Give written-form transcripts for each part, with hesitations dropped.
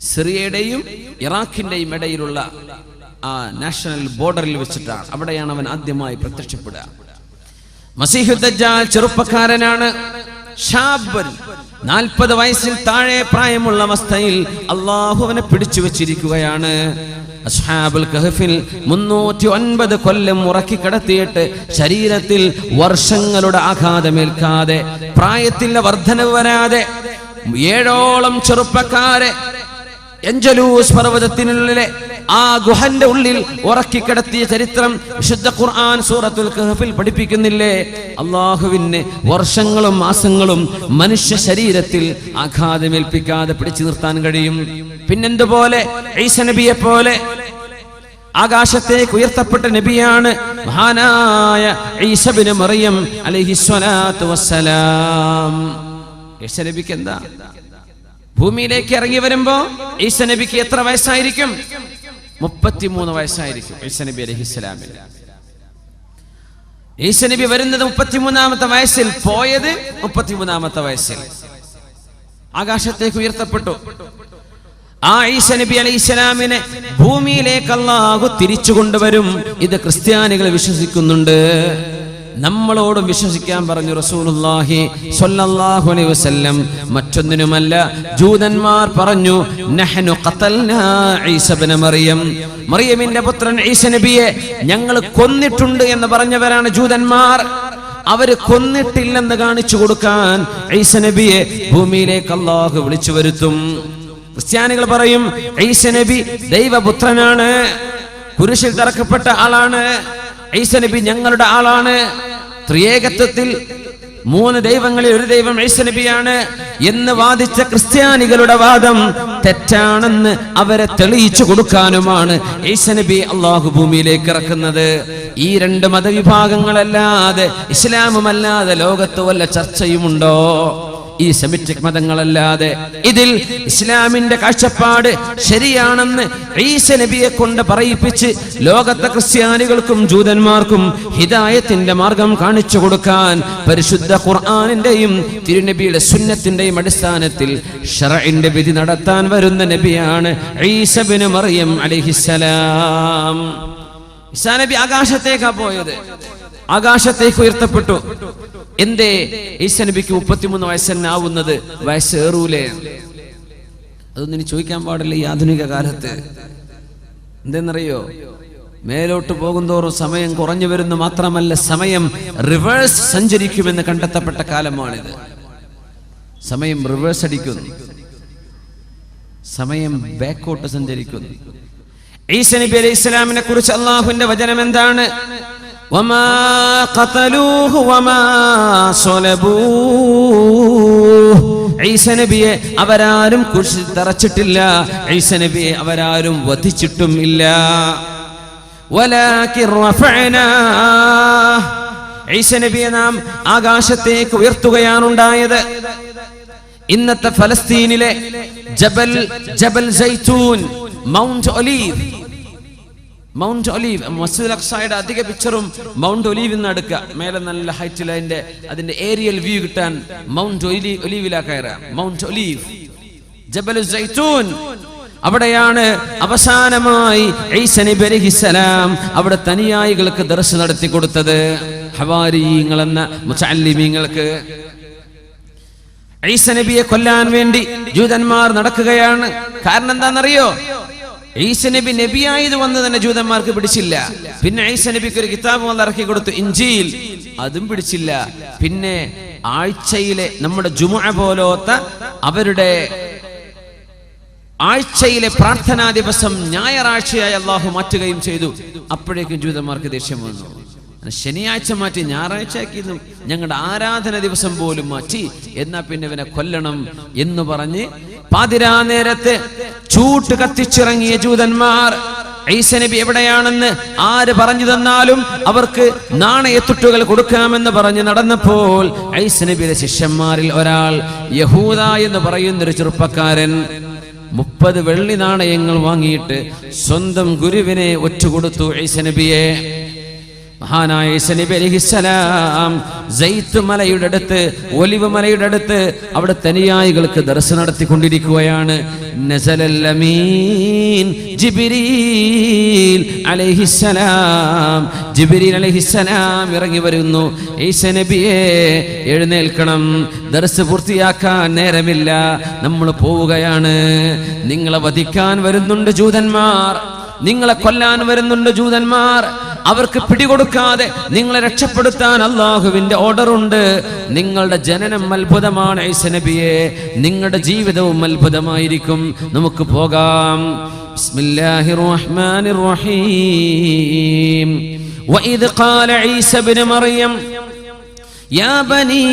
സിറിയയുടെയും ഇറാഖിന്റെയും ഇടയിലുള്ള ആ നാഷണൽ ബോർഡറിൽ വെച്ചിട്ടാണ്. അവിടെയാണ് അവൻ ആദ്യമായി പ്രത്യക്ഷപ്പെടുക. മസീഹു ദജ്ജാൽ ചെറുപ്പക്കാരനാണ്, ഷാബൻ, 40 വയസ്സിൽ താഴെ പ്രായമുള്ള അവസ്ഥയിൽ അല്ലാഹു അവനെ പിടിച്ചു വെച്ചിരിക്കുകയാണ്. അസ്ഹാബുൽ കഹ്ഫിൽ 309 കൊല്ലം ഉറക്കി കിടത്തിയിട്ട് ശരീരത്തിൽ വർഷങ്ങളുടെ ആഘാതമേൽക്കാതെ, പ്രായത്തിന്റെ വർധനവ് വരാതെ 7ഓളം ചെറുപ്പക്കാരെ എൻജലൂസ് പർവ്വതത്തിനുള്ളിലെ ആ ഗുഹന്റെ ഉള്ളിൽ ഉറക്കിക്കിടത്തിയ ചരിത്രം വിശുദ്ധ ഖുർആൻ സൂറത്തുൽ കഹ്ഫിൽ പഠിപ്പിക്കുന്നില്ലേ? അല്ലാഹുവിന് വർഷങ്ങളും മാസങ്ങളും മനുഷ്യ ശരീരത്തിൽ ആഘാതമേൽപ്പിക്കാതെ പിടിച്ചു നിർത്താൻ കഴിയും. പിന്നെന്തുപോലെ ഈസ നബിയെ പോലെ ആകാശത്തേക്ക് ഉയർത്തപ്പെട്ട നബിയാണ് മഹാനായ ഈസ ഇബ്നു മറിയം അലൈഹിസ്സലാത്തു വസ്സലാം. ഈസ നബിക്ക് എന്താ, ഭൂമിയിലേക്ക് ഇറങ്ങി വരുമ്പോ ഈസ നബിക്ക് എത്ര വയസ്സായിരിക്കും? 33 വയസ്സായിരിക്കും ഈസ നബി അലൈഹിസ്സലാമിന്. ഈസ നബി വരുന്നത് 33ാമത്തെ വയസ്സിൽ, പോയത് 33ാമത്തെ വയസ്സിൽ. ആകാശത്തേക്ക് ഉയർത്തപ്പെട്ടു. ആ ഈസ നബി അലൈഹിസ്സലാമിനെ ഭൂമിയിലേക്ക് അല്ലാഹു തിരിച്ചു കൊണ്ടുവരും. ഇത് ക്രിസ്ത്യാനികൾ വിശ്വസിക്കുന്നുണ്ട്. നമ്മളോടും വിശ്വസിക്കാൻ പറഞ്ഞു റസൂലുള്ളാഹി സ്വല്ലല്ലാഹു അലൈഹി വസല്ലം. മറ്റൊന്നിനുമല്ല, ജൂതന്മാർ പറഞ്ഞു നഹ്നു ഖതൽനാ ഈസ ഇബ്നു മറിയം, മറിയമിന്റെ പുത്രൻ ഈസ നബിയെ ഞങ്ങൾ കൊന്നിട്ടുണ്ട് എന്ന് പറഞ്ഞവരാണ് ജൂതന്മാർ. അവര് കൊന്നിട്ടില്ലെന്ന് കാണിച്ചു കൊടുക്കാൻ ഈസ നബിയെ ഭൂമിയിലേക്ക് അല്ലാഹു വിളിച്ചു വരുത്തും. ക്രിസ്ത്യാനികൾ പറയും ഈസ നബി ദൈവപുത്രനാണ്, കുരിശിൽ തറക്കപ്പെട്ട ആളാണ്, ഈസ നബി ഞങ്ങളുടെ ആളാണ്. ത്രിയേകത്വത്തിൽ 3 ദൈവങ്ങളിൽ ഒരു ദൈവം ഈസ നബിയാണ് എന്ന് വാദിച്ച ക്രിസ്ത്യാനികളുടെ വാദം തെറ്റാണെന്ന് അവരെ തെളിയിച്ചു കൊടുക്കാനുമാണ് ഈസ നബി അല്ലാഹു ഭൂമിയിലേക്ക് ഇറക്കുന്നത്. ഈ 2 മതവിഭാഗങ്ങളല്ലാതെ, ഇസ്ലാമുമല്ലാതെ ലോകത്ത് വല്ല ചർച്ചയുമുണ്ടോ? ഈ സെമിറ്റിക് മതങ്ങളല്ലാതെ. ഇതിൽ ഇസ്ലാമിന്റെ കാഴ്ചപ്പാട് ശരിയാണെന്ന് ഈസ നബിയെ കൊണ്ട് പറയിപ്പിച്ച് ലോകത്തെ ക്രിസ്ത്യാനികൾക്കും ജൂതന്മാർക്കും ഹിദായത്തിന്റെ മാർഗം കാണിച്ചു കൊടുക്കാൻ പരിശുദ്ധ ഖുർആനിന്റെയും തിരുനബിയുടെ സുന്നത്തിന്റെയും അടിസ്ഥാനത്തിൽ ശറഇന്റെ വിധി നടത്താൻ വരുന്ന നബിയാണ് ഈസ ഇബ്നു മറിയം അലൈഹിസ്സലാം. ഈസാ നബി ആകാശത്തേക്കാ പോയത്, ആകാശത്തേക്ക് ഉയർത്തപ്പെട്ടു. എന്തേ ഈസ നബിക്ക് 33 വയസ്സെന്നാവുന്നത്? വയസ്സേറൂലേ? അതൊന്നും ഇനി ചോദിക്കാൻ പാടില്ല ഈ ആധുനിക കാലത്ത്. എന്തെന്നറിയോ? മേലോട്ട് പോകുന്തോറും സമയം കുറഞ്ഞു വരുന്നു. മാത്രമല്ല, സമയം റിവേഴ്സ് സഞ്ചരിക്കുമെന്ന് കണ്ടെത്തപ്പെട്ട കാലമാണിത്. സമയം റിവേഴ്സ് അടിക്കുന്നു, സമയം ബാക്കോട്ട് സഞ്ചരിക്കുന്നു. ഈസ നബി അലൈഹി ഇസ്ലാമിനെ കുറിച്ച് അല്ലാഹുവിന്റെ വചനം എന്താണ്? വമാ ഖതലൂഹു വമാ സ്വലബൂഹു. ഈസ നബിയെ അവരാരും കുരിശിൽ തറച്ചിട്ടില്ല, ഈസ നബിയെ അവരാരും വധിച്ചിട്ടും ഇല്ല. വലാകിൻ റഫഅനാഹു. ഈസ നബിയെ നാം ആകാശത്തേക്ക് ഉയർത്തുകയാണ് ഉണ്ടായത്. ഇന്നത്തെ ഫലസ്തീനിലെ ജബൽ സൈത്തൂൻ, മൗണ്ട് ഒലീവ്, മസ്ജിദുൽ അഖ്സയുടെ അധിക പിക്ചറും മൗണ്ട് ഒലീവിൽ നിന്ന് എടുക്കുക. മേലെ നല്ല ഹൈറ്റിൽ അതിന്റെ ഏരിയൽ വ്യൂ കിട്ടാൻ മൗണ്ട് ഒലീവിലാ കയറുക. മൗണ്ട് ഒലീവ്, ജബൽ സൈത്തൂൻ, അവിടെയാണ് അവസാനമായി ഈസ നബി അലൈഹിസ്സലാം അവിടെ തനിയായികൾക്ക് ദർസ് നടത്തി കൊടുത്തത്. ഹവാരിയീങ്ങൾ എന്ന മുതഅല്ലിമീങ്ങൾക്ക്. ഈസ നബിയെ കൊല്ലാൻ വേണ്ടി ജൂതന്മാർ നടക്കുകയാണ്. കാരണം എന്താണെന്നറിയോ? ഈസ നബി നബിയായത് വന്ന് തന്നെ ജൂതന്മാർക്ക് പിടിച്ചില്ല. പിന്നെ ഈസ നബിക്ക് ഒരു കിതാബ് വന്ന് ഇറക്കി കൊടുത്തു, ഇഞ്ചീൽ, അതും പിടിച്ചില്ല. പിന്നെ ആഴ്ചയിലെ നമ്മുടെ ജുമുഅ പോലത്തെ അവരുടെ ആഴ്ചയിലെ പ്രാർത്ഥനാ ദിവസം ഞായറാഴ്ചയായി അല്ലാഹു മാറ്റുകയും ചെയ്തു. അപ്പോഴേക്കും ജൂതന്മാർക്ക് ദേഷ്യം വന്നു. ശനിയാഴ്ച മാറ്റി ഞായറാഴ്ചയാക്കിയിരുന്നു, ഞങ്ങളുടെ ആരാധന ദിവസം പോലും മാറ്റി, എന്നാ പിന്നെ ഇവനെ കൊല്ലണം എന്ന് പറഞ്ഞ് പാതിരാ നേരത്ത് ചൂട്ട് കത്തിച്ചിറങ്ങിയ ജൂതന്മാർ ഈസ നബി എവിടെയാണെന്ന് ആര് പറഞ്ഞു തന്നാലും അവർക്ക് നാണയത്തുട്ടുകൾ കൊടുക്കാമെന്ന് പറഞ്ഞ് നടന്നപ്പോൾ ഈസ നബിയുടെ ശിഷ്യന്മാരിൽ ഒരാൾ, യഹൂദ എന്ന് പറയുന്നൊരു ചെറുപ്പക്കാരൻ, 30 വെള്ളി നാണയങ്ങൾ വാങ്ങിയിട്ട് സ്വന്തം ഗുരുവിനെ ഒറ്റുകൊടുത്തു ഈസ നബിയെ. മഹാനായ ഈസാ നബി അലൈഹിസ്സലാം സൈത്ത് മലയുടെ അടുത്ത്, ഒലിവ് മലയുടെ അടുത്ത് അവിടുത്തെ അനുയായികൾക്ക് ദർസ് നടത്തിക്കൊണ്ടിരിക്കുകയാണ്. നസലൽ അമീൻ ജിബ്രീൽ അലൈഹിസ്സലാം, ജിബ്രീൽ അലൈഹിസ്സലാം ഇറങ്ങി വരുന്നു. ഈസാ നബിയെ എഴുന്നേൽക്കണം, ദർസ് പൂർത്തിയാക്കാൻ നേരമില്ല, നമ്മൾ പോവുകയാണ്. നിങ്ങളെ വധിക്കാൻ വരുന്നുണ്ട് ജൂതന്മാർ, നിങ്ങളെ കൊല്ലാൻ വരുന്നുണ്ട് ജൂതന്മാർ. അവർക്ക് പിടികൊടുക്കാതെ നിങ്ങളെ രക്ഷപ്പെടുത്താൻ അള്ളാഹുവിന്റെ ഓർഡറുണ്ട്. നിങ്ങളുടെ ജനനം അത്ഭുതമാണ് ഈസാ നബിയെ, നിങ്ങളുടെ ജീവിതവും അത്ഭുതമായിരിക്കും. നമുക്ക് പോകാം. ബിസ്മില്ലാഹിർ റഹ്മാനിർ റഹീം. വഇദ് ഖാല ഈസാ ഇബ്നു മറിയം യാ ബനീ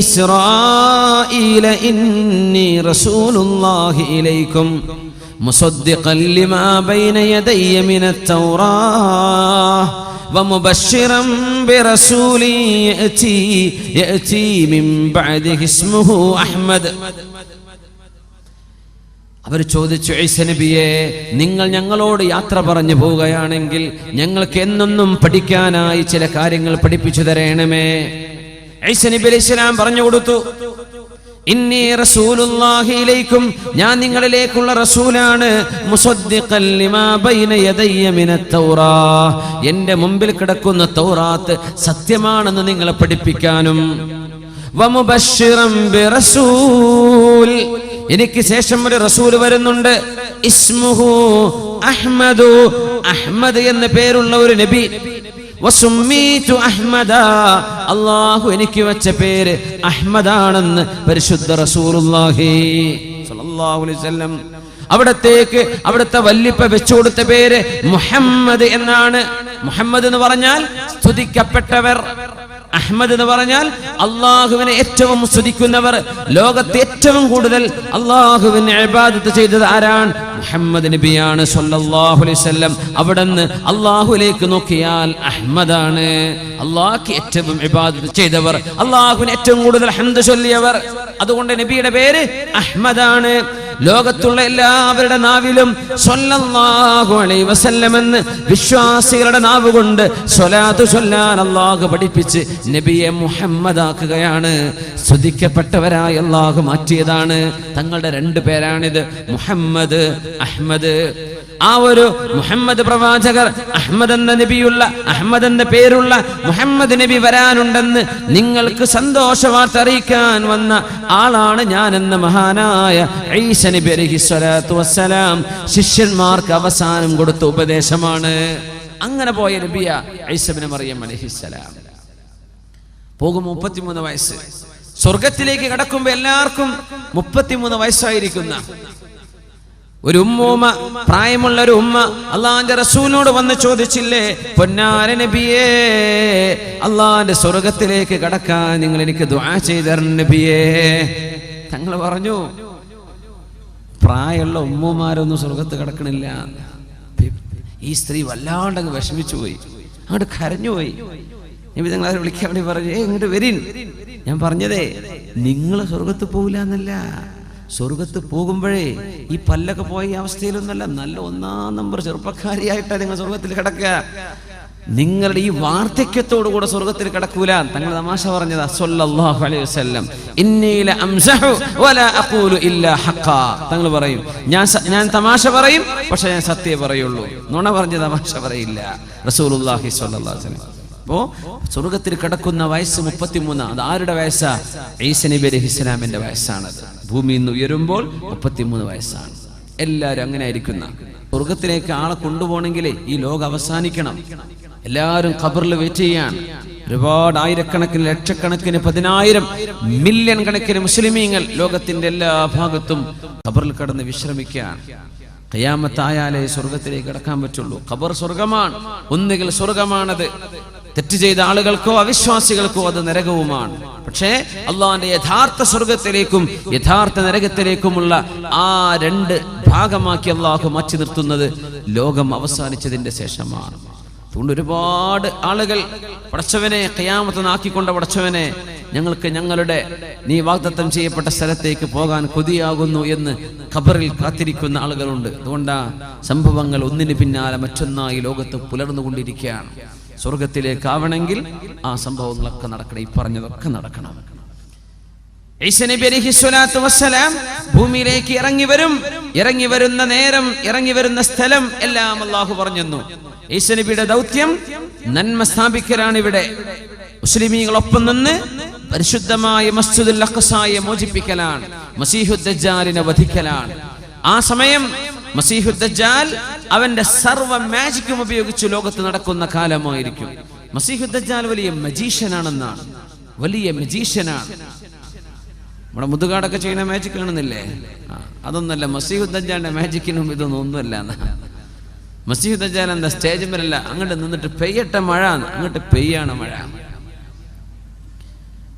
ഇസ്രായീല ഇന്നി റസൂലുള്ളാഹി ഇലൈക്കും മുസദ്ദിഖൻ ലിമാ ബൈന യദയ്യ മിനത് തൗറാഹ് വമുബശ്ശിറൻ ബിറസൂലി യഅതി മിൻ ബഅദിഹി ഇസ്മുഹു അഹ്മദ്. അവർ ചോദിച്ചു, ഈസാ നബിയെ, നിങ്ങൾ ഞങ്ങളോട് യാത്ര പറഞ്ഞു പോവുകയാണെങ്കിൽ ഞങ്ങൾക്ക് എന്നെന്നും പഠിക്കാനായി ചില കാര്യങ്ങൾ പഠിപ്പിച്ചു തരണമേ. ഈസാ നബി അലൈഹിസ്സലാം പറഞ്ഞു കൊടുത്തു, ഇന്നി റസൂലുള്ളാഹി ഇലൈക്കും, ഞാൻ നിങ്ങളിലേക്കുള്ള റസൂലാണ്. മുസദ്ദിഖൻ ലിമാ ബൈന യദയ്യ മിനത് തൗറാഹ്, എൻ്റെ മുമ്പിൽ കിടക്കുന്ന തൗറാത്ത് സത്യമാണെന്ന് നിങ്ങളെ പഠിപ്പിക്കാനും. വമുബശ്ശിറൻ ബിറസൂൽ, എനിക്ക് ശേഷം ഒരു റസൂൽ വരുന്നുണ്ട്. ഇസ്മുഹു അഹ്മദു, അഹ്മദ് എന്ന പേരുള്ള ഒരു നബി. വസുമ്മീതു അഹ്മദ, അല്ലാഹു എനിക്ക് വെച്ച പേര് അഹ്മദാണെന്ന് പരിശുദ്ധ റസൂലുള്ളാഹി സ്വല്ലല്ലാഹു അലൈഹി വസല്ലം. അവിടുത്തെ വല്ലിപ്പ വെച്ചു കൊടുത്ത പേര് മുഹമ്മദ് എന്നാണ്. മുഹമ്മദ് എന്ന് പറഞ്ഞാൽ സ്തുതിക്കപ്പെട്ടവർ, അഹ്മദ് എന്ന് പറഞ്ഞാൽ അള്ളാഹുവിനെ ഏറ്റവും സ്തുതിക്കുന്നവർ. ലോകത്തെ ഏറ്റവും കൂടുതൽ അള്ളാഹുവിനെ ഇബാദത്ത് ചെയ്തത് ആരാണ്? മുഹമ്മദ് നബിയാണ് സ്വല്ലല്ലാഹു അലൈഹി വസല്ലം. അവിടുന്ന് അള്ളാഹുലേക്ക് നോക്കിയാൽ അഹ്മദാണ്. അള്ളാഹ്ക്ക് ഏറ്റവും ഇബാദത്ത് ചെയ്തവർ, അള്ളാഹുവിന് ഏറ്റവും കൂടുതൽ ഹംദ് ചൊല്ലിയവർ. അതുകൊണ്ട് നബിയുടെ പേര് അഹ്മദാണ്. ലോകത്തുള്ള എല്ലാവരുടെ നാവിലും സ്വല്ലല്ലാഹു അലൈഹി വസല്ലം എന്ന് വിശ്വാസികളുടെ നാവ് കൊണ്ട് സ്വലാത്ത് ചൊല്ലാൻ അല്ലാഹു പഠിപ്പിച്ച് നബിയെ മുഹമ്മദാക്കുകയാണ്. സ്തുതിക്കപ്പെട്ടവരായ അല്ലാഹു മാറ്റിയതാണ്. തങ്ങളുടെ രണ്ട് പേരാണിത്, മുഹമ്മദ്, അഹ്മദ്. ആ ഒരു മുഹമ്മദ് പ്രവാചകർ, അഹ്മദ് എന്ന നബിയുള്ള, അഹ്മദ് എന്ന പേരുള്ള മുഹമ്മദ് നബി വരാനുണ്ടെന്ന് നിങ്ങൾക്ക് സന്തോഷവാർത്ത അറിയിക്കാൻ വന്ന ആളാണ് ഞാൻ എന്ന മഹാനായ ഈസാ നബി അലൈഹിസ്സലാത്തു വസ്സലാം ശിഷ്യന്മാർക്ക് അവസാനം കൊടുത്ത ഉപദേശമാണ്. അങ്ങനെ പോയ നബിയ ഈസാ ഇബ്നു മറിയം അലൈഹിസ്സലാം. പോകും 33 വയസ്സ്. സ്വർഗത്തിലേക്ക് കടക്കുമ്പോൾ എല്ലാവർക്കും 33 വയസ്സായിരിക്കുന്ന ഒരു ഉമ്മൂമ്മ, പ്രായമുള്ള ഒരു ഉമ്മ അള്ളാന്റെ റസൂലിനോട് വന്ന് ചോദിച്ചില്ലേ, പൊന്നാര നബിയേ, അള്ളാന്റെ സ്വർഗത്തിലേക്ക് കടക്കാൻ നിങ്ങൾ എനിക്ക് ദുആ ചെയ്തരണം നബിയേ. തങ്ങൾ പറഞ്ഞു, പ്രായമുള്ള ഉമ്മമാരൊന്നും സ്വർഗത്ത് കിടക്കണില്ല. ഈ സ്ത്രീ വല്ലാണ്ടങ്ങ് വിഷമിച്ചു പോയി, അങ്ങോട്ട് കരഞ്ഞുപോയി. നബി തങ്ങൾ അവരെ വിളിക്കാൻ വേണ്ടി പറഞ്ഞു, ഇങ്ങോട്ട് വരീൻ. ഞാൻ പറഞ്ഞതേ നിങ്ങൾ സ്വർഗത്ത് പോകില്ല എന്നല്ല, സ്വർഗത്ത് പോകുമ്പോഴേ ഈ പല്ലൊക്കെ പോയ ഈ അവസ്ഥയിലൊന്നല്ല, നല്ല 1-ാം നമ്പർ ചെറുപ്പക്കാരിയായിട്ടാണ് നിങ്ങൾ സ്വർഗത്തിൽ കിടക്കുക. നിങ്ങളുടെ ഈ വാർദ്ധക്യത്തോടു കൂടെ സ്വർഗത്തിൽ കിടക്കൂല. തങ്ങൾ തമാശ പറഞ്ഞതാ സ്വല്ലല്ലാഹു അലൈഹി വസല്ലം. ഇന്നി ലഅംസഹു വലാ അഖൂലു ഇല്ലാ ഹഖാ. തങ്ങൾ പറയും, ഞാൻ തമാശ പറയും, പക്ഷെ ഞാൻ സത്യം പറയുള്ളൂ, നുണ പറഞ്ഞ് തമാശ പറയില്ല. റസൂലുള്ളാഹി സ്വല്ലല്ലാഹു അലൈഹി വസല്ലം. അപ്പോ സ്വർഗത്തിൽ കിടക്കുന്ന വയസ്സ് 33. അത് ആരുടെ വയസ്സാ? ഈസാ നബി അലൈഹിസ്സലാമിന്റെ വയസ്സാണത്. ഭൂമിയിൽ നിന്ന് ഉയരുമ്പോൾ 33 വയസ്സാണ്. എല്ലാവരും അങ്ങനെ ആയിരിക്കുന്ന. സ്വർഗത്തിലേക്ക് ആളെ കൊണ്ടുപോകണമെങ്കിൽ ഈ ലോകം അവസാനിക്കണം. എല്ലാവരും ഖബറിൽ വെയിറ്റ് ചെയ്യാൻ. ഒരുപാട് ആയിരക്കണക്കിന്, ലക്ഷക്കണക്കിന്, 10,000 മില്യൺ കണക്കിന് മുസ്ലിമീങ്ങൾ ലോകത്തിന്റെ എല്ലാ ഭാഗത്തും ഖബറിൽ കിടന്ന് വിശ്രമിക്കാൻ. ഖിയാമത്തായാലേ സ്വർഗത്തിലേക്ക് കടക്കാൻ പറ്റുള്ളൂ. ഖബർ സ്വർഗമാണ്. ഒന്നുകിൽ സ്വർഗമാണത്, തെറ്റ് ചെയ്ത ആളുകൾക്കോ അവിശ്വാസികൾക്കോ അത് നരകവുമാണ്. പക്ഷേ അള്ളാഹുവിന്റെ യഥാർത്ഥ സ്വർഗത്തിലേക്കും യഥാർത്ഥ നരകത്തിലേക്കുമുള്ള ആ രണ്ട് ഭാഗമാക്കി അള്ളാഹു മാറ്റി നിർത്തുന്നത് ലോകം അവസാനിച്ചതിന്റെ ശേഷമാണ്. അതുകൊണ്ട് ഒരുപാട് ആളുകൾ പടച്ചവനെ ഖിയാമത്ത് നാക്കിക്കൊണ്ട പടച്ചവനെ, ഞങ്ങൾക്ക് ഞങ്ങളുടെ നീ വാഗ്ദത്തം ചെയ്യപ്പെട്ട സ്ഥലത്തേക്ക് പോകാൻ കൊതിയാകുന്നു എന്ന് ഖബറിൽ കാത്തിരിക്കുന്ന ആളുകളുണ്ട്. അതുകൊണ്ടാ സംഭവങ്ങൾ ഒന്നിന് പിന്നാലെ മറ്റൊന്നായി ലോകത്ത് പുലർന്നുകൊണ്ടിരിക്കുകയാണ്. സ്വർഗത്തിലേക്കാവണമെങ്കിൽ ആ സംഭവങ്ങളൊക്കെ നടക്കണം, ഈ പറഞ്ഞതൊക്കെ നടക്കണം. ഈസ നബി അലൈഹിസ്സലാത്തു വസ്സലാം ഭൂമിയിലേക്ക് ഇറങ്ങി വരുന്ന നേരം, ഇറങ്ങി വരുന്ന സ്ഥലം എല്ലാം അല്ലാഹു പറഞ്ഞു. ഈസ നബിയുടെ ദൗത്യം നന്മ സ്ഥാപിക്കലാണ്. ഇവിടെ മുസ്ലിമീങ്ങളൊപ്പം നിന്ന് പരിശുദ്ധമായ മസ്ജിദുൽ അഖ്സയെ മോചിപ്പിക്കലാണ്, മസീഹുദ് ദജ്ജാലിനെ വധിക്കലാണ്. ആ സമയം മസീഹുദ് ദജ്ജാൽ അവന്റെ സർവ്വ മാജിക്കും ഉപയോഗിച്ച് ലോകത്ത് നടക്കുന്ന കാലമായിരിക്കും. മസീഹുദ് ദജ്ജാൽ വലിയ മജീഷ്യനാണെന്നാണ്, വലിയ മജീഷ്യനാണ്. നമ്മുടെ മുതുകാടൊക്കെ ചെയ്യുന്ന മാജിക് കാണുന്നില്ലേ, അതൊന്നല്ല. മസീഹുദ് ദജ്ജാലിന്റെ മാജിക്കിനും ഇതൊന്നും ഒന്നുമല്ല. മസീഹുദ് ദജ്ജാൽ എന്താ സ്റ്റേജ് മേലല്ല, അങ്ങോട്ട് നിന്നിട്ട് പെയ്യട്ടെ മഴ, അങ്ങോട്ട് പെയ്യാണ് മഴ.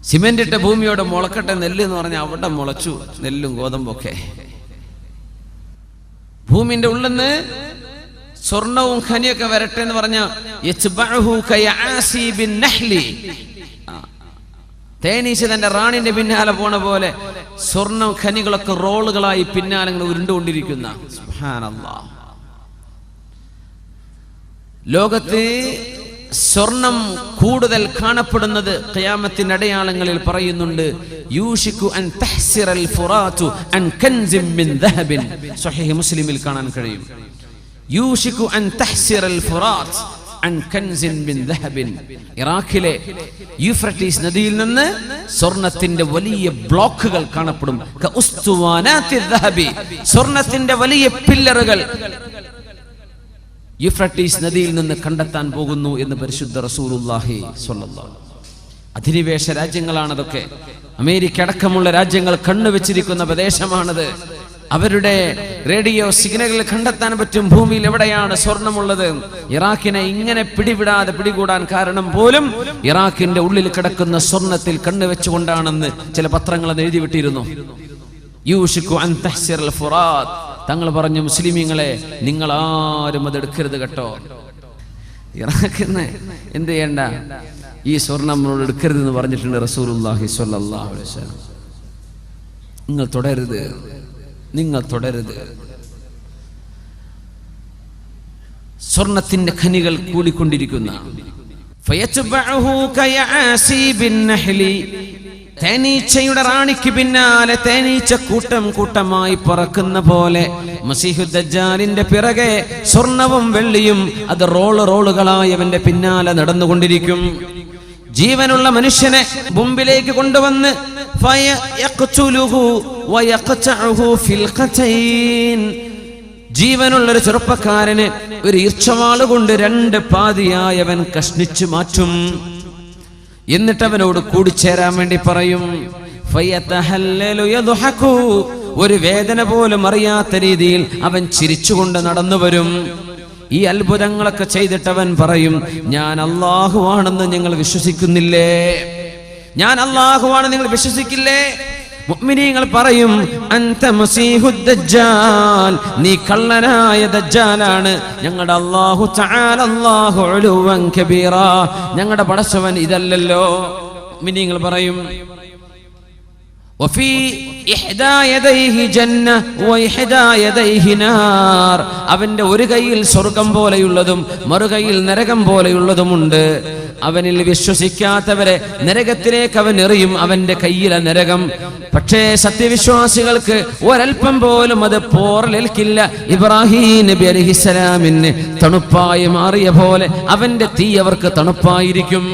സിമെന്റ് ഇട്ട ഭൂമിയോടെ മുളക്കട്ടെ നെല്ല് എന്ന് പറഞ്ഞാൽ അവിടെ മുളച്ചു നെല്ലും ഗോതമ്പൊക്കെ. ഭൂമിന്റെ ഉള്ളിൽ നിന്ന് സ്വർണവും ഖനിയൊക്കെ വരട്ടെ എന്ന് പറഞ്ഞ തേനീച്ച തന്റെ റാണിന്റെ പിന്നാലെ പോണ പോലെ സ്വർണ്ണ ഖനികളൊക്കെ റോളുകളായി പിന്നാലെ ഇങ്ങനെ ഉരുണ്ടുകൊണ്ടിരിക്കുന്ന സുബ്ഹാനല്ലാഹ്. ലോകത്ത് സ്വർണം കൂടുതൽ കാണപ്പെടുന്നത് ഖിയാമത്തിന്റെ അടയാളങ്ങളിൽ പറയുന്നുണ്ട്. യൂഷികു അൻ തഹ്സിറൽ ഫുറാതു അൻ കൻസിൻ മിൻ ദഹബിൻ. സ്വഹീഹ് മുസ്ലിമിൽ കാണാൻ കഴിയും. യൂഷികു അൻ തഹ്സിറൽ ഫുറാത്ത് അൻ കൻസിൻ മിൻ ദഹബിൻ. ഇറാഖിലെ യൂഫ്രട്ടീസ് നദിയിൽ നിന്ന് സ്വർണത്തിന്റെ വലിയ ബ്ലോക്കുകൾ കാണപ്പെടും. കഉസ്തുവാനാത്തി ദഹബി. സ്വർണത്തിന്റെ വലിയ പില്ലറുകൾ യൂഫ്രട്ടീസ് നദിയിൽ നിന്ന് കണ്ടെത്താൻ പോകുന്നു എന്ന് പരിശുദ്ധ റസൂലുള്ളാഹി സ്വല്ലല്ലാഹു. അധിനിവേശ രാജ്യങ്ങളാണതൊക്കെ. അമേരിക്ക അടക്കമുള്ള രാജ്യങ്ങൾ കണ്ണുവെച്ചിരിക്കുന്ന പ്രദേശമാണത്. അവരുടെ റേഡിയോ സിഗ്നലുകൾ കണ്ടെത്താൻ പറ്റും ഭൂമിയിൽ എവിടെയാണ് സ്വർണമുള്ളത്. ഇറാഖിനെ ഇങ്ങനെ പിടികൂടാൻ കാരണം പോലും ഇറാഖിന്റെ ഉള്ളിൽ കിടക്കുന്ന സ്വർണത്തിൽ കണ്ണുവെച്ചുകൊണ്ടാണെന്ന് ചില പത്രങ്ങൾ എഴുതി വിട്ടിരുന്നു. യൂഷികു അൻ തഹ്സിറൽ ഫുറാത്ത്. തങ്ങൾ പറഞ്ഞു, മുസ്ലിമീങ്ങളെ നിങ്ങൾ ആരും അത് എടുക്കരുത് കേട്ടോ. ഇറാഖിന്ന് എന്ത് ചെയ്യണ്ട, ഈ സ്വർണം നമ്മളോട് എടുക്കരുത് എന്ന് പറഞ്ഞിട്ടുണ്ട് റസൂലുള്ളാഹി സ്വല്ലല്ലാഹു അലൈഹി വസല്ലം. നിങ്ങൾ തുടരുത്. സ്വർണത്തിന്റെ ഖനികൾ കൂടിക്കൊണ്ടിരിക്കുന്ന തേനീച്ചയുടെ റാണിക്ക് പിന്നാലെ തേനീച്ച കൂട്ടമായി പറക്കുന്ന പോലെ മസീഹുദ് ദജ്ജാലിന്റെ പിറകെ സ്വർണവും വെള്ളിയും അത് റോളുകളായി അവന്റെ പിന്നാലെ നടന്നുകൊണ്ടിരിക്കും. ജീവനുള്ള മനുഷ്യനെ മുമ്പിലേക്ക് കൊണ്ടുവന്ന് ജീവനുള്ളൊരു ചെറുപ്പക്കാരന് ഒരു ഈർച്ചവാള് കൊണ്ട് 2 പാതിയായി അവൻ കഷ്ണിച്ചു മാറ്റും. എന്നിട്ട് അവനോട് കൂടിച്ചേരാൻ വേണ്ടി പറയും. ഒരു വേദന പോലും അറിയാത്ത രീതിയിൽ അവൻ ചിരിച്ചുകൊണ്ട് നടന്നു വരും. ഈ അത്ഭുതങ്ങളൊക്കെ ചെയ്തിട്ട് അവൻ പറയും, ഞാൻ അല്ലാഹുവാണെന്ന് നിങ്ങൾ വിശ്വസിക്കുന്നില്ലേ? ഞാൻ അല്ലാഹുവാണെന്ന് നിങ്ങൾ വിശ്വസിക്കില്ലേ? മുഅ്മിനീങ്ങൾ പറയും, അൻത മസീഹുദ് ദജ്ജാൽ, നീ കള്ളനായ ദജ്ജാലാണ്. ഞങ്ങളുടെ അല്ലാഹു തആല അല്ലാഹു ഉലുവൻ കബീറ, ഞങ്ങളുടെ പടച്ചവൻ ഇതല്ലല്ലോ. മുഅ്മിനീങ്ങൾ പറയും, വഫീ ഇഹ്ദാ യദൈഹി ജന്ന വഇഹ്ദാ യദൈഹി നാർ. അവന്റെ ഒരു കൈയിൽ സ്വർഗം പോലെയുള്ളതും മറുകൈയിൽ നരകം പോലെയുള്ളതുമുണ്ട്. അവനിൽ വിശ്വസിക്കാത്തവരെ നരകത്തിലേക്ക് അവൻ എറിയും, അവന്റെ കയ്യിലെ നരകം. പക്ഷേ സത്യവിശ്വാസികൾക്ക് ഒരൽപ്പം പോലും അത് പോറലേൽക്കില്ല. ഇബ്രാഹിം നബി അലൈഹിസ്സലാമിന് തണുപ്പായി മാറിയ പോലെ അവന്റെ തീ അവർക്ക് തണുപ്പായിരിക്കും.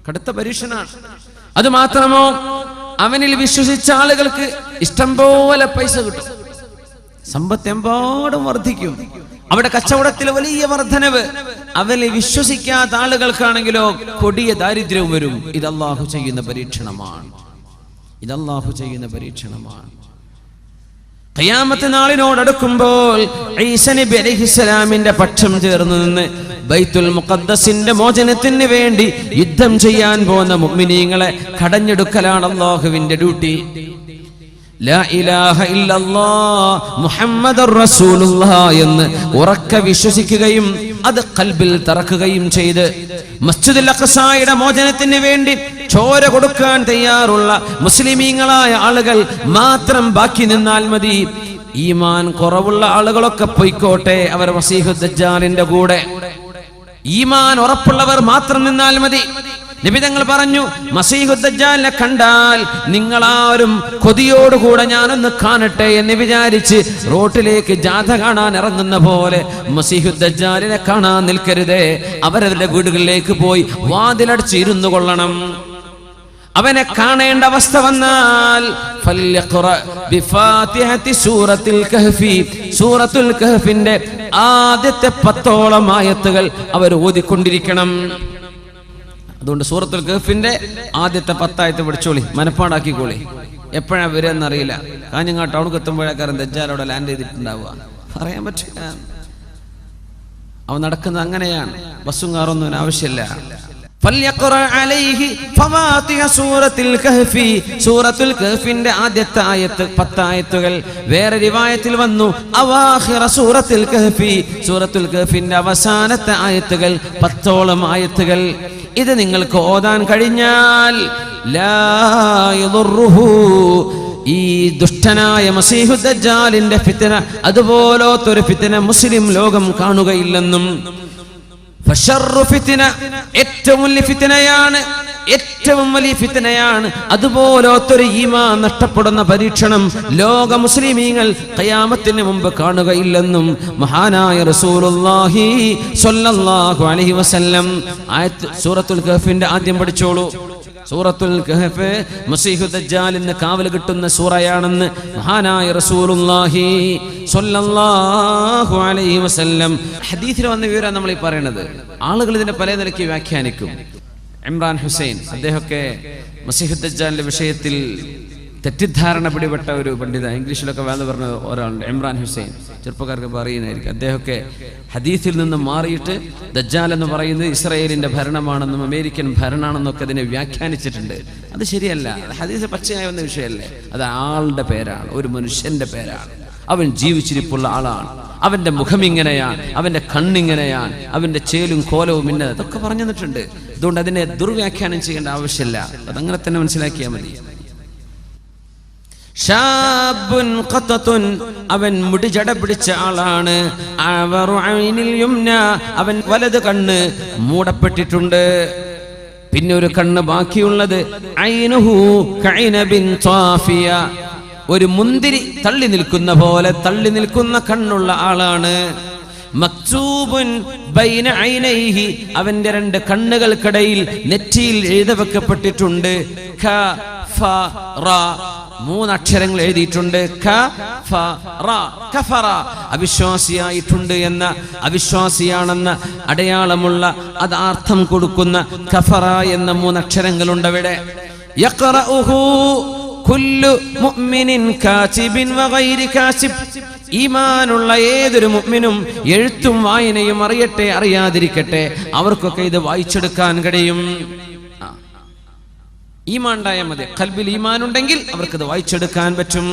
കടുത്ത പരീക്ഷണാണ്. അത് മാത്രമോ, അവനിൽ വിശ്വസിച്ച ആളുകൾക്ക് ഇഷ്ടം പോലെ പൈസ കിട്ടും, സമ്പത്ത് എമ്പാടും വർദ്ധിക്കും, അവിടെ കച്ചവടത്തിൽ വലിയ വർധനവ്. അവനിൽ വിശ്വസിക്കാത്ത ആളുകൾക്കാണെങ്കിലോ കൊടിയ ദാരിദ്ര്യവും വരും. ഇത് അല്ലാഹു ചെയ്യുന്ന പരീക്ഷണമാണ്. ഖിയാമത്ത് നാളിനോടടുക്കുമ്പോൾ ഈസ നബി അലൈഹിസ്സലാമിന്റെ പക്ഷം ചേർന്ന് നിന്ന് ബൈത്തുൽ മുഖദ്ദസിന്റെ മോചനത്തിന് വേണ്ടി യുദ്ധം ചെയ്യാൻ പോകുന്ന മുഅ്മിനീങ്ങളെ കടഞ്ഞെടുക്കലാണ് അല്ലാഹുവിന്റെ ഡ്യൂട്ടി. ലാ ഇലാഹ ഇല്ലല്ലാഹ് മുഹമ്മദുർ റസൂലുള്ളാഹ് എന്ന് ഉറക്കെ വിശ്വസിക്കുകയും അത് ഖൽബിൽ തറക്കുകയും ചെയ്ത് മസ്ജിദുൽ അഖ്സായുടെ മോചനത്തിന് വേണ്ടി ചോര കൊടുക്കാൻ തയ്യാറുള്ള മുസ്ലിമീങ്ങളായ ആളുകൾ മാത്രം ബാക്കി നിന്നാൽ മതി. ഈമാൻ കുറവുള്ള ആളുകളൊക്കെ പൊയ്ക്കോട്ടെ, അവർ മസീഹുദ് ദജ്ജാലിന്റെ കൂടെ. ഈമാൻ ഉറപ്പുള്ളവർ മാത്രം നിന്നാൽ മതി. നബി തങ്ങൾ പറഞ്ഞു, മസീഹുദ് ദജ്ജാലിനെ കണ്ടാൽ നിങ്ങളാരും കൊതിയോടുകൂടെ ഞാനൊന്ന് കാണട്ടെ എന്ന് വിചാരിച്ച് റോട്ടിലേക്ക് ജാഥ കാണാൻ ഇറങ്ങുന്ന പോലെ മസീഹുദ് ദജ്ജാലിനെ കാണാൻ നിൽക്കരുതേ. അവരവരുടെ വീടുകളിലേക്ക് പോയി വാതിലടച്ച് ഇരുന്നു കൊള്ളണം. അവനെ കാണേണ്ട അവസ്ഥ വന്നാൽ സൂറത്തുൽ കഹ്ഫിന്റെ ആദ്യത്തെ 10ഓളം ആയത്തുകൾ അവർ ഓതിക്കൊണ്ടിരിക്കണം. അതുകൊണ്ട് സൂറത്തുൽ കഹ്ഫിന്റെ ആദ്യത്തെ 10 ആയത്ത് പഠിച്ചോളി, മനപ്പാടാക്കിക്കോളി. എപ്പോഴാ വരികയെന്നറിയില്ല. കാഞ്ഞങ്ങാട്ട് ടൗണിൽ എത്തുമ്പോഴേക്കാരൻ ദജ്ജാൽ അവിടെ ലാൻഡ് ചെയ്തിട്ടുണ്ടാവുക, പറയാൻ പറ്റില്ല. അവൻ നടക്കുന്നത് അങ്ങനെയാണ്. ബസ്സും കാറൊന്നും ആവശ്യമില്ല. സൂറത്തുൽ കഹ്ഫിന്റെ ആദ്യത്തെ ആയത്ത് 10 ആയത്തുകൾ. വേറെ റിവായത്തിൽ വന്നു അവാഖിറ സൂറത്തുൽ കഹ്ഫി, സൂറത്തുൽ കഹ്ഫിന്റെ അവസാനത്തെ ആയത്തുകൾ 10ഓളം ആയത്തുകൾ. ഇത് നിങ്ങൾക്ക് ഓതാൻ കഴിഞ്ഞാൽ ലാ യദുറുഹു, ഈ ദുഷ്ടനായ മസീഹുദ് ദജ്ജാലിന്റെ ഫിത്ന, അതുപോലത്തൊരു ഫിത്ന മുസ്ലിം ലോകം കാണുകയില്ലെന്നും, ഏറ്റവും വലിയ ഫിത്നയാണ്, ഏറ്റവും വലിയ ഫിത്നയാണ്, അതുപോലത്തൊരു ഈമാൻ നഷ്ടപ്പെടുന്ന പരീക്ഷണം ലോക മുസ്ലിമീങ്ങൾ ഖിയാമത്തിന് മുമ്പ് കാണുകയില്ലെന്നും മഹാനായ റസൂലുള്ളാഹി സ്വല്ലല്ലാഹു അലൈഹി വസല്ലം ആയത്ത് സൂറത്തുൽ കഹ്ഫിന്റെ ആദ്യം പഠിച്ചോളൂ. സൂറത്തുൽ കഹ്ഫ് മസീഹുദ് ദജ്ജാലിന് കാവൽ കിട്ടുന്ന സൂറയാണെന്ന് മഹാനായ റസൂലുള്ളാഹി സ്വല്ലല്ലാഹു അലൈഹി വസല്ലം ഹദീസിൽ വന്ന വിവരം നമ്മൾ ഈ പറയുന്നത്. ആളുകൾ ഇതിനെ പല നിലയ്ക്ക് വ്യാഖ്യാനിക്കും. ഇമ്രാൻ ഹുസൈൻ, അദ്ദേഹമൊക്കെ മസീഹുദ് ദജ്ജാലിന്റെ വിഷയത്തിൽ തെറ്റിദ്ധാരണ പിടിപെട്ട ഒരു പണ്ഡിത, ഇംഗ്ലീഷിലൊക്കെ വേണ്ട പറഞ്ഞ ഒരാളുണ്ട്, ഇമ്രാൻ ഹുസൈൻ. ചെറുപ്പക്കാർക്ക് പറയുന്നതായിരിക്കും. അദ്ദേഹമൊക്കെ ഹദീസിൽ നിന്ന് മാറിയിട്ട് ദജ്ജാൽ എന്ന് പറയുന്നത് ഇസ്രായേലിന്റെ ഭരണമാണെന്നും അമേരിക്കൻ ഭരണമാണെന്നൊക്കെ അതിനെ വ്യാഖ്യാനിച്ചിട്ടുണ്ട്. അത് ശരിയല്ല. ഹദീസ് പച്ചയായ വന്ന വിഷയമല്ലേ. അത് ആളുടെ പേരാണ്, ഒരു മനുഷ്യന്റെ പേരാണ്. അവൻ ജീവിച്ചിരിപ്പുള്ള ആളാണ്. അവന്റെ മുഖം ഇങ്ങനെയാണ്, അവന്റെ കണ്ണിങ്ങനെയാണ്, അവന്റെ ചേലും കോലവും ഇന്നത്, അതൊക്കെ പറഞ്ഞു തന്നിട്ടുണ്ട്. അതുകൊണ്ട് അതിനെ ദുർവ്യാഖ്യാനം ചെയ്യേണ്ട ആവശ്യമില്ല. അതങ്ങനെ തന്നെ മനസ്സിലാക്കിയാൽ മതി. ഷാബുൻ ഖത്തത്തുൻ, അവൻ മുടി ജട പിടിച്ച ആളാണ്. അവറു ഐനിൽ യുംന, അവൻ വലത് കണ്ണ് മൂടപ്പെട്ടിട്ടുണ്ട്. പിന്നെ ഒരു കണ്ണ് ബാക്കിയുള്ളത് ഐനുഹു കൈനബിൻ ത്വാഫിയ, ഒരു മുന്തിരി തള്ളി നിൽക്കുന്ന പോലെ തള്ളി നിൽക്കുന്ന കണ്ണുള്ള ആളാണ്. മക്തൂബുൻ ബൈന ഐനൈഹി, അവന്റെ 2 കണ്ണുകൾക്കിടയിൽ നെറ്റിയിൽ എഴുതി വെക്കപ്പെട്ടിട്ടുണ്ട് ഖ ഫ റ, 3 അക്ഷരങ്ങൾ എഴുതിയിട്ടുണ്ട്. ഖ ഫ റ, കഫറ, അവിശ്വാസിയായിട്ടുണ്ട് എന്ന, അവിശ്വാസിയാണെന്ന അടയാളമുള്ള അത് അർത്ഥം കൊടുക്കുന്ന കഫറ എന്ന 3 അക്ഷരങ്ങളുണ്ട് അവിടെ. യഖറഉഹു കുല്ലു മുഅ്മിനിൻ കാതിബിൻ വഗൈരി കാതിബ്, ഈമാനുള്ള ഏതൊരു മുഅ്മിനും എഴുത്തും വായനയും അറിയട്ടെ അറിയാതിരിക്കട്ടെ അവർക്കൊക്കെ ഇത് വായിച്ചെടുക്കാൻ കഴിയും. ഈമാൻ ഉണ്ടായാൽ മതി. ഖൽബിൽ ഈമാൻ ഉണ്ടെങ്കിൽ അവർക്കത് വായിച്ചെടുക്കാൻ പറ്റും.